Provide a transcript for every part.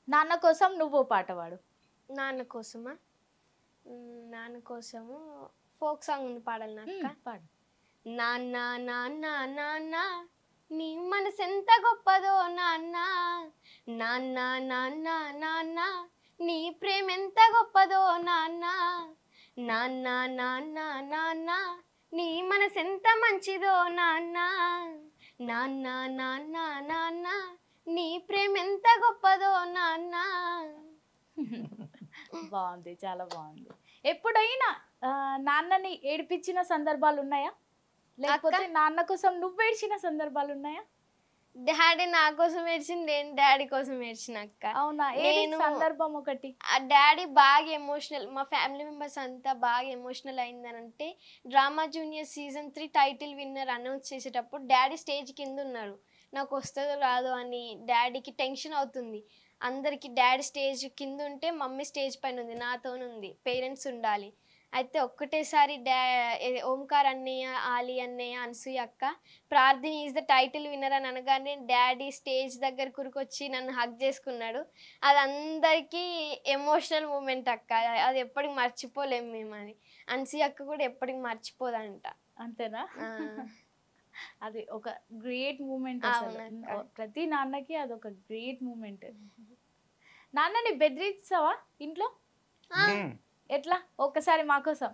నాన్న కోసం నువ్వు పాట పాడు. నాన్న కోసమా? నాన్న కోసము ఫోక్ సాంగ్ ఉంది, పాడాలి అక్క. పాడు. నాన్న నాన్న నాన్న నీ మనసెంత గొప్పదో నాన్న, నాన్న నాన్న నాన్న నీ ప్రేమ ఎంత గొప్పదో నాన్న, నాన్న నాన్న నాన్న నీ మనసెంత మంచిదో నాన్న, నాన్న నాన్న నాన్న నీ ప్రేమ ఎంత గొప్పదో నాన్న. బాగుంది, చాలా బాగుంది. ఎప్పుడైనా నాన్నని ఏడిపించిన సందర్భాలు ఉన్నాయా, లేకపోతే నాన్న కోసం నువ్వు ఏడ్చిన సందర్భాలు ఉన్నాయా? డాడీ నా కోసం ఏడ్చింది, నేను డాడీ కోసం ఏడ్చిన అక్క. అవునా? నేను సందర్భం ఒకటి. ఆ డాడీ బాగా ఎమోషనల్, మా ఫ్యామిలీ మెంబర్స్ అంతా బాగా ఎమోషనల్ అయిందనంటే drama junior season 3 title winner announce చేసేటప్పుడు డాడీ స్టేజ్ కింద ఉన్నారు. నాకు వస్తుందో రాదో అని డాడీకి టెన్షన్ అవుతుంది. అందరికి డాడీ స్టేజ్ కింద ఉంటే మమ్మీ స్టేజ్ పైన ఉంది, నాతోనుంది, పేరెంట్స్ ఉండాలి. అయితే ఒక్కటేసారి ఓంకార్ అన్నయ్య, ఆలి అన్నయ్య, అనసూయ అక్క ప్రార్థన ఈజ్ ద టైటిల్ విన్నర్ అని అనగానే డాడీ స్టేజ్ దగ్గర కురికొచ్చి నన్ను హగ్ చేసుకున్నాడు. అది అందరికీ ఎమోషనల్ మూమెంట్ అక్క, అది ఎప్పటికి మర్చిపోలేము మేము. అది అనసూయ అక్క కూడా ఎప్పటికి మర్చిపోదంట. అంతేనా? అది ఒక గ్రేట్ మూమెంట్. ప్రతి నాన్నకి అదొక గ్రేట్ మూమెంట్. నాన్నని బెదిరించావా ఇంట్లో? ఎట్లా? ఒక్కసారి మా కోసం.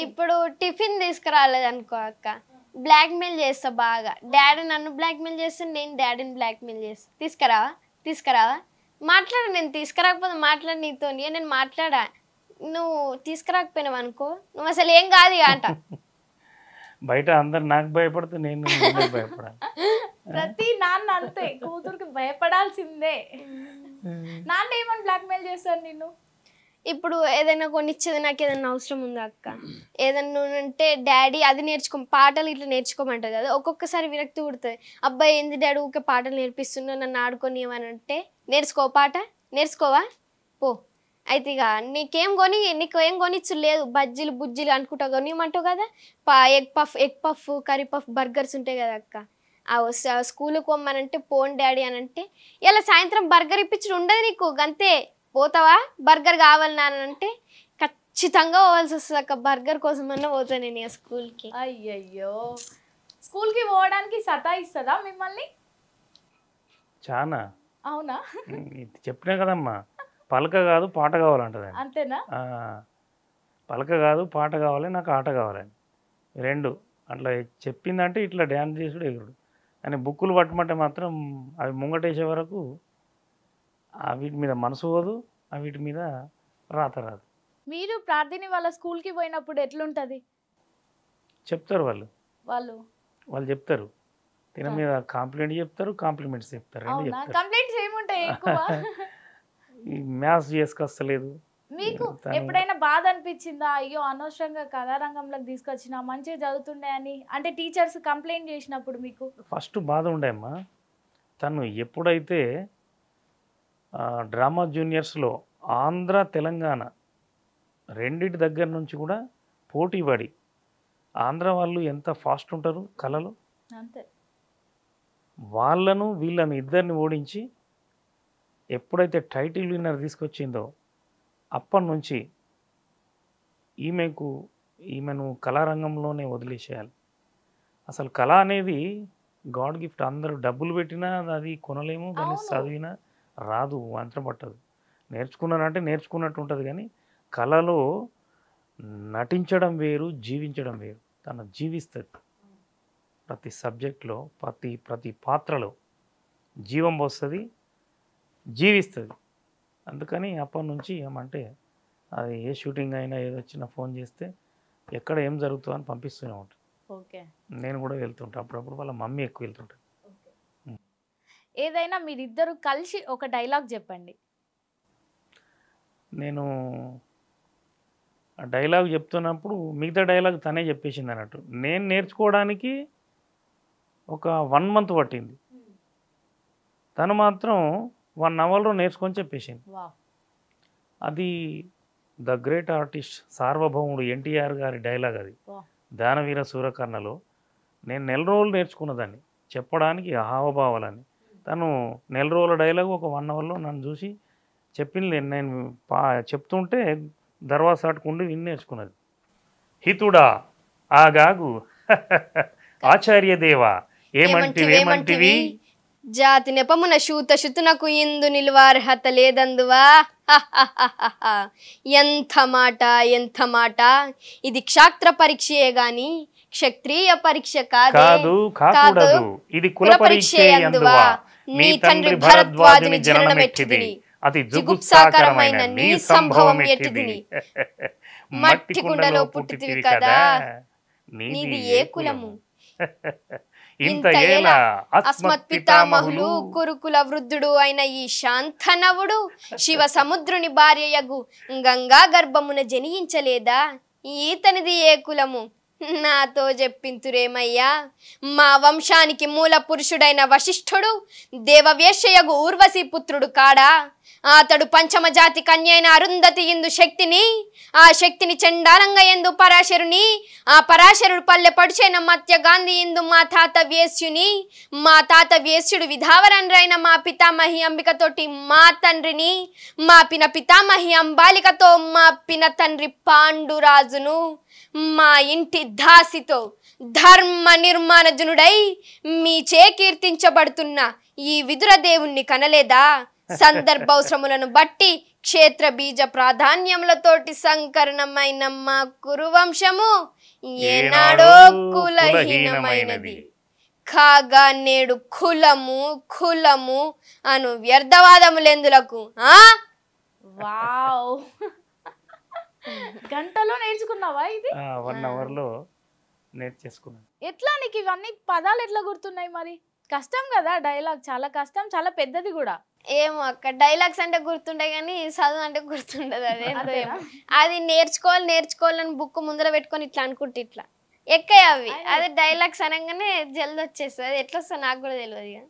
ఇప్పుడు టిఫిన్ తీసుకురాలేదు అనుకో అక్క, బ్లాక్ మెయిల్ చేస్తా బాగా. డాడీ నన్ను బ్లాక్ మెయిల్ చేస్తాను, నేను డాడీని బ్లాక్ మెయిల్ చేస్తాను. తీసుకురావా మాట్లాడు, నేను తీసుకురాకపోతే మాట్లాడు నీతో. నేను మాట్లాడా, నువ్వు తీసుకురాకపోయినావు అనుకో నువ్వు అసలు ఏం కాదు అంట. బయట అందరు నాకు భయపడితే నేను భయపడాలి. ప్రతి నాన్న అంతే, కూతురికి భయపడాల్సిందే. నాన్న ఏమని బ్లాక్ మెయిల్ చేస్తారు నిన్ను? ఇప్పుడు ఏదైనా కొనిచ్చేది, నాకు ఏదైనా అవసరం ఉందా అక్క, ఏదన్నా అంటే డాడీ అది పాటలు ఇట్లా నేర్చుకోమంటుంది. అది ఒక్కొక్కసారి విరక్తి పుడుతుంది. అబ్బాయి ఏంది డాడీ ఊకే పాటలు నేర్పిస్తున్నా, నన్ను ఆడుకొని అని అంటే, నేర్చుకో పాట, నేర్చుకోవా పో. అయితే ఇక నీకు ఏం కొనిచ్చు లేదు, బజ్జీలు బుజ్జీలు అనుకుంటా కొనియమంటావు కదా, egg puff curry puff burgers ఉంటాయి కదా అక్క, ఆ స్కూల్కి పోమ్మనంటే పోన్ డాడీ అని అంటే, ఇలా సాయంత్రం బర్గర్ ఇప్పించుడు ఉండదు నీకు, గంతే పోతావా, బర్గర్ కావాలి నానంటే ఖచ్చితంగా పోవాల్సి వస్తుంది అక్క. బర్గర్ కోసమన్నా పోతాను నేను స్కూల్కి. అయ్యయ్యో, స్కూల్కి పోవడానికి సతాయిస్తుందా మిమ్మల్ని? చాలా. అవునా? చెప్పినా కదమ్మా, పలక కాదు పాట కావాలంటది. అంతేనా? పలక కాదు పాట కావాలి, నాకు ఆట కావాలని, రెండు. అట్లా చెప్పిందంటే ఇట్లా డ్యాన్స్ చేసుడు ఎగురుడు అని. బుక్కులు పట్టమంటే మాత్రం అవి ముంగటేసే వరకు వీటి మీద మనసు పోదు, వీటి మీద రాత రాదు. మీరు ప్రార్థన వాళ్ళ స్కూల్కి పోయినప్పుడు ఎట్లుంటుంది? చెప్తారు వాళ్ళు చెప్తారు, తిన మీద కాంప్లిమెంట్ చెప్తారు, కాంప్లిమెంట్స్ చెప్తారు. కంప్లైంట్స్ ఏముంటాయి ఎక్కువ? మ్యాథ్స్ చేసుకొస్తలేదు. మీకు ఎప్పుడైనా బాధ అనిపించిందా, అయ్యో అనవసరంగా కళారంగంలోకి తీసుకొచ్చినా మంచిగా చదువుతుండే అని, అంటే టీచర్స్ కంప్లైంట్ చేసినప్పుడు మీకు? ఫస్ట్ బాధ ఉండేమ్మా. తను ఎప్పుడైతే డ్రామా జూనియర్స్లో ఆంధ్ర తెలంగాణ రెండింటి దగ్గర నుంచి కూడా పోటీ పడి, ఆంధ్ర వాళ్ళు ఎంత ఫాస్ట్ ఉంటారు కళలు, అంతే, వాళ్ళను వీళ్ళని ఇద్దరిని ఓడించి ఎప్పుడైతే టైటిల్ విన్నర్ తీసుకొచ్చిందో అప్పటి నుంచి ఈమెను కళారంగంలోనే వదిలేసేయాలి. అసలు కళ అనేది గాడ్ గిఫ్ట్. అందరూ డబ్బులు పెట్టినా అది కొనలేము, కానీ చదివినా రాదు, మంత్రం పట్టదు. నేర్చుకున్నానంటే నేర్చుకున్నట్టు ఉంటుంది, కానీ కళలో నటించడం వేరు, జీవించడం వేరు. తను జీవిస్తుంది ప్రతి సబ్జెక్ట్లో, ప్రతి పాత్రలో జీవం పోస్తుంది, జీవిస్తుంది. అందుకని అప్పటి నుంచి ఏమంటే అది ఏ షూటింగ్ అయినా ఏదొచ్చినా ఫోన్ చేస్తే ఎక్కడ ఏం జరుగుతుందో అని పంపిస్తూనే ఉంటాను. నేను కూడా వెళ్తుంటా, అప్పుడప్పుడు వాళ్ళ మమ్మీ ఎక్కువ వెళ్తుంటాను. ఏదైనా మీరిద్దరు కలిసి ఒక డైలాగ్ చెప్పండి. నేను ఆ డైలాగ్ చెప్తున్నప్పుడు మిగతా డైలాగ్ తనే చెప్పేసింది అన్నట్టు. నేను నేర్చుకోవడానికి ఒక 1 month పట్టింది, తను మాత్రం 1 hourలో నేర్చుకొని చెప్పేసింది. అది ద గ్రేట్ ఆర్టిస్ట్ సార్వభౌముడు ఎన్టీఆర్ గారి డైలాగ్. అది దానవీర సూరకర్ణలో నేను 1 నెల రోజులు నేర్చుకున్నదాన్ని చెప్పడానికి, హావభావాలని. తను నెల రోజుల డైలాగ్ ఒక 1 అవర్లో నన్ను చూసి చెప్పింది. నేను చెప్తుంటే దర్వాసాటుకుండి విని నేర్చుకున్నది. హితుడా ఆగాగు ఆచార్యదేవా ఏమంటివి జాతి నెపమున శూత శుతునకు ఇందు నిలువార్హత లేదందువా. ఎంత మాట ఇది క్షాత్ర పరీక్షయే గాని క్షత్రియ పరీక్ష కాదు. ఇది కుల పరీక్షే అందువా. నీ తండ్రి భరద్వాజుని జననమెట్టిది, అతి జుగుప్సాకరమైన నీ సంభవం ఎట్టిది. మట్టి కుండలో పుట్టితివి కదా, నీది ఏ కులము. ఇంత ఏల అస్మత్ పితామహులు కురుకుల వృద్ధుడు అయిన ఈ శాంతనవుడు శివ సముద్రుని భార్యయగు గంగా గర్భమున జనించలేదా. ఈతనిది ఏ కులము నాతో చెప్పింతురేమయ్యా. మా వంశానికి మూల పురుషుడైన వశిష్ఠుడు దేవవేశ్యయగు ఊర్వశీ పుత్రుడు కాడా. అతడు పంచమ జాతి కన్యైన అరుంధతి ఇందు శక్తిని, ఆ శక్తిని చండాలంగా ఎందు పరాశరుని, ఆ పరాశరుడు పల్లె పడుచైన మత్య గాంధీ ఇందు మా తాత వేశ్యుని, మా తాత వేశ్యుడు విధావరండ్రైన మా పితామహి అంబికతోటి మా తండ్రిని, మా పిన పితామహి అంబాలికతో మా పిన తండ్రి పాండురాజును, మా ఇంటి దాసితో ధర్మ నిర్మాణజనుడై మీచే కీర్తించబడుతున్న ఈ విదుర దేవుణ్ణి కనలేదా. సందర్భావసరములను బట్టి క్షేత్ర బీజ ప్రాధాన్యములతోటి సంకరణమైన మా కురువంశము ఏనాడో కులహీనమైనది కాగా నేడు కులము అను వ్యర్థవాదములెందులకు. వావ్, గంటలో నేర్చుకున్నావా ఇది? 1 అవర్లో నేర్చేసుకున్నాను. ఎట్లా నీకు ఇవన్నీ పదాలు ఎట్లా గుర్తున్నాయి మరి? కష్టం కదా డైలాగ్, చాలా కష్టం, చాలా పెద్దది కూడా. ఏమో అక్క, డైలాగ్స్ అంటే గుర్తుండే కానీ చదువు అంటే గుర్తుండదు. అది నేర్చుకోవాలని బుక్ ముందర పెట్టుకొని ఇట్లా అనుకుంటే ఇట్లా ఎక్కాయి అవి. అదే డైలాగ్స్ అనగానే జల్ది వచ్చేస్తుంది. అది ఎట్లా వస్తుంది నాకు కూడా తెలియదు.